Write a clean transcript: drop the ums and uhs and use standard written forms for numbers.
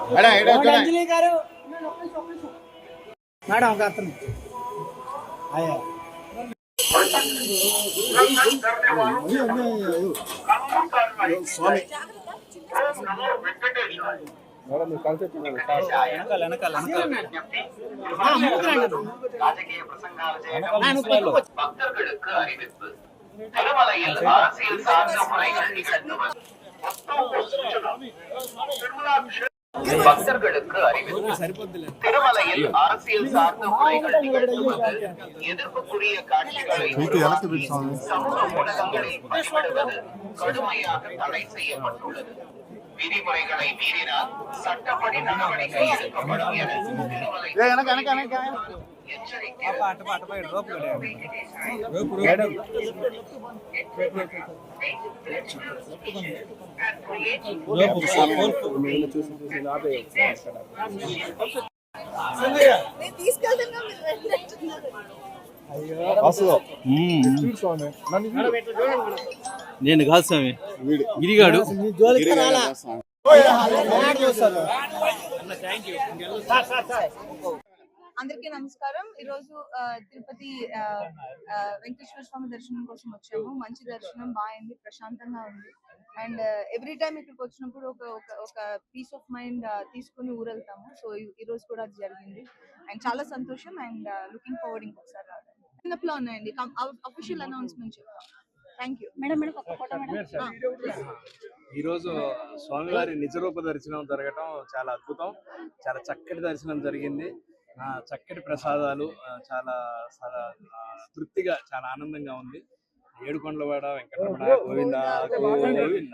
అంజలి గారు మేడం ఒక అతను అయ్యా స్వామి రాజకీయ ప్రసంగాలు చేయడం భక్తులకు அறிவிப்பு திருமலையில் அரசியல் சார்ந்த முறைகள் நிகழ்த்துவது பக்தர்களுக்கு அறிவிப்பு திருமலையில் அரசியல் சார்ந்த முறைகள் நிகழ்த்துவது எதிர்ப்புக்குரிய காட்சிகளை சமூக ஊடகங்களில் பதிவிடுவது கடுமையாக தடை செய்யப்பட்டுள்ளது. விதிமுறைகளை மீறினால் சட்டப்படி நடவடிக்கை எடுக்கப்படும் என எச்சரிக்கை. నేను కాదు స్వామి గిరిగాడు అందరికీ నమస్కారం. ఈరోజు తిరుపతి వెంకటేశ్వర స్వామి దర్శనం కోసం వచ్చాము. మంచి దర్శనం బాగుంది, ప్రశాంతంగా ఉంది. అండ్ ఎవ్రీ టైం ఇక్కడికి వచ్చినప్పుడు ఒక పీస్ ఆఫ్ మైండ్ తీసుకుని ఊరెళ్తాము. సో ఈ రోజు కూడా అది జరిగింది అండ్ చాలా సంతోషం అండ్ లుకింగ్ ఫార్వర్డ్ ఇంకొకసారి రావడానికి ఉన్నాయండి. అఫీషియల్ అనౌన్స్మెంట్ చెప్తాం. Thank you madam. ఈరోజు స్వామివారి నిజరూప దర్శనం జరగటం చాలా అద్భుతం. చాలా చక్కటి దర్శనం జరిగింది. చక్కటి ప్రసాదాలు చాలా తృప్తిగా చాలా ఆనందంగా ఉంది. ఏడుకొండలవాడ వెంకటరమణ గోవింద గోవింద.